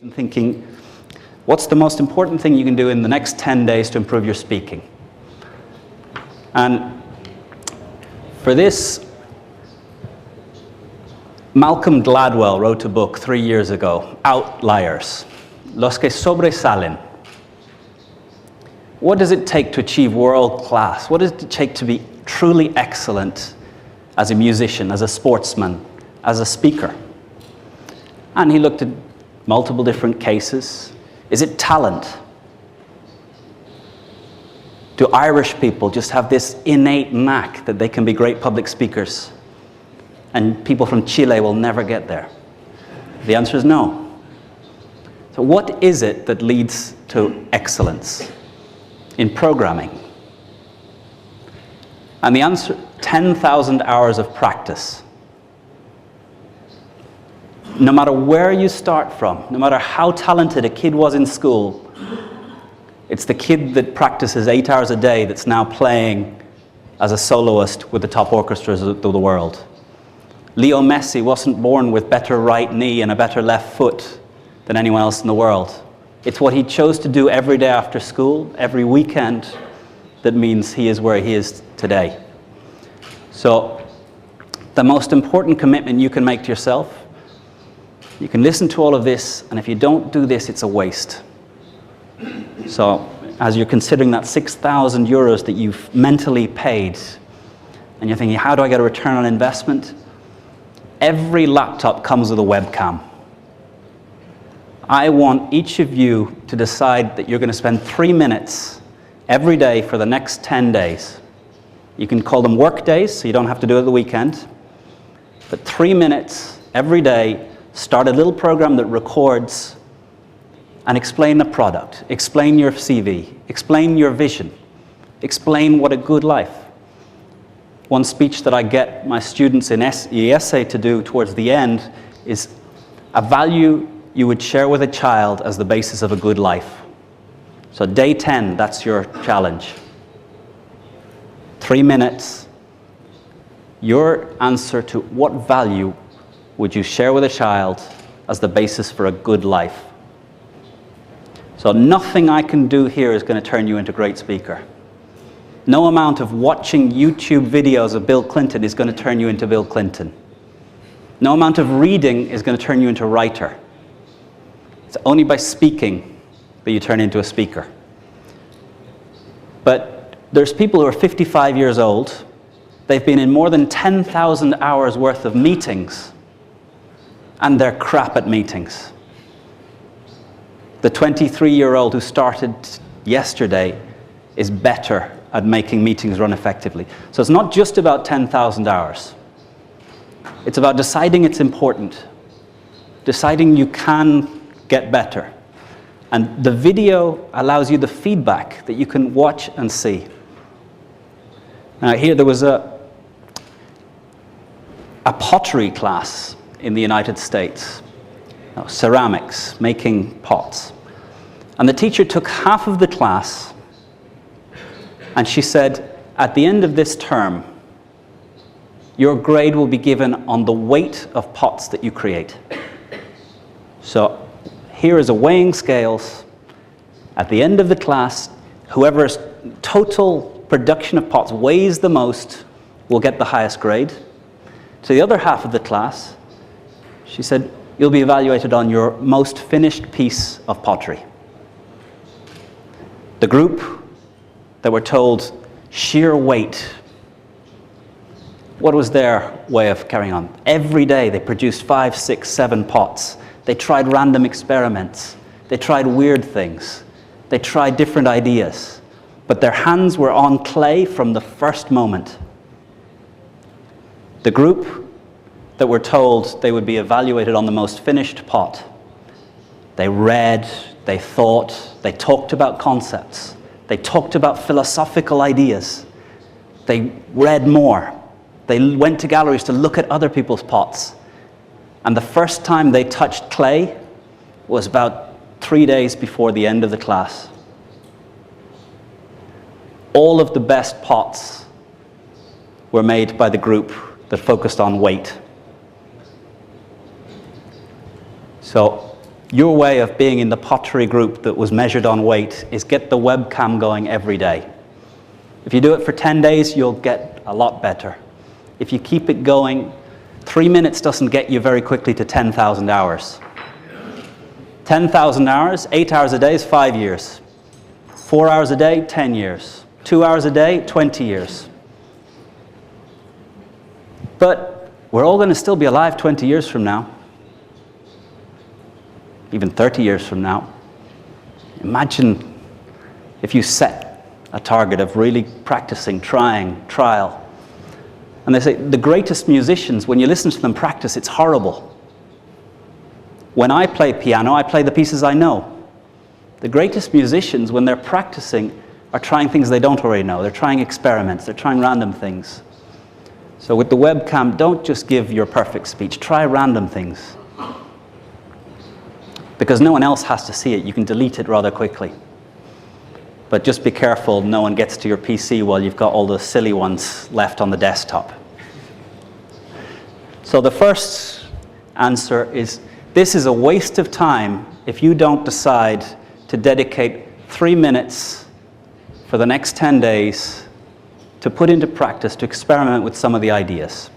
and thinking, what's the most important thing you can do in the next 10 days to improve your speaking? And for this, Malcolm Gladwell wrote a book 3 years ago, Outliers, Los que sobresalen. What does it take to achieve world class? What does it take to be truly excellent as a musician, as a sportsman, as a speaker? And he looked at multiple different cases. Is it talent? Do Irish people just have this innate knack that they can be great public speakers? And people from Chile will never get there? The answer is no. So what is it that leads to excellence in programming? And the answer, 10,000 hours of practice. No matter where you start from, no matter how talented a kid was in school, it's the kid that practices 8 hours a day that's now playing as a soloist with the top orchestras of the world. Leo Messi wasn't born with better right knee and a better left foot than anyone else in the world. It's what he chose to do every day after school, every weekend, that means he is where he is today. So the most important commitment you can make to yourself, you can listen to all of this, and if you don't do this, it's a waste. So as you're considering that 6,000 euros that you've mentally paid, and you're thinking, how do I get a return on investment? Every laptop comes with a webcam. I want each of you to decide that you're going to spend 3 minutes every day for the next 10 days. You can call them work days, so you don't have to do it the weekend. But 3 minutes every day, start a little program that records and explain the product, explain your CV, explain your vision, explain what a good life. One speech that I get my students in essay to do towards the end is a value you would share with a child as the basis of a good life. So day 10, that's your challenge. 3 minutes, your answer to what value would you share with a child as the basis for a good life? So nothing I can do here is going to turn you into a great speaker. No amount of watching YouTube videos of Bill Clinton is going to turn you into Bill Clinton. No amount of reading is going to turn you into a writer. It's only by speaking that you turn into a speaker. But there's people who are 55 years old. They've been in more than 10,000 hours worth of meetings, and they're crap at meetings. The 23-year-old who started yesterday is better at making meetings run effectively. So it's not just about 10,000 hours. It's about deciding it's important, deciding you can get better. And the video allows you the feedback that you can watch and see. Now here there was a pottery class in the United States, ceramics, making pots. And the teacher took half of the class and she said, at the end of this term, your grade will be given on the weight of pots that you create. So here is a weighing scales. At the end of the class, whoever's total production of pots weighs the most will get the highest grade. To the other half of the class, she said, you'll be evaluated on your most finished piece of pottery. The group that were told sheer weight, what was their way of carrying on? Every day they produced 5, 6, 7 pots. They tried random experiments. They tried weird things. They tried different ideas. But their hands were on clay from the first moment. The group that were told they would be evaluated on the most finished pot, they read, they thought, they talked about concepts. They talked about philosophical ideas. They read more. They went to galleries to look at other people's pots. And the first time they touched clay was about 3 days before the end of the class. All of the best pots were made by the group that focused on weight. So Your way of being in the pottery group that was measured on weight is get the webcam going every day. If you do it for 10 days, you'll get a lot better. If you keep it going, 3 minutes doesn't get you very quickly to 10,000 hours. 10,000 hours, 8 hours a day is 5 years. 4 hours a day, 10 years. 2 hours a day, 20 years. But we're all going to still be alive 20 years from now. Even 30 years from now. Imagine if you set a target of really practicing, trying, trial. And they say the greatest musicians, when you listen to them practice, it's horrible. When I play piano, I play the pieces I know. The greatest musicians, when they're practicing, are trying things they don't already know. They're trying experiments. They're trying random things. So with the webcam, don't just give your perfect speech. Try random things. Because no one else has to see it. You can delete it rather quickly. But just be careful no one gets to your PC while you've got all the silly ones left on the desktop. So the first answer is, this is a waste of time if you don't decide to dedicate 3 minutes for the next 10 days to put into practice, to experiment with some of the ideas.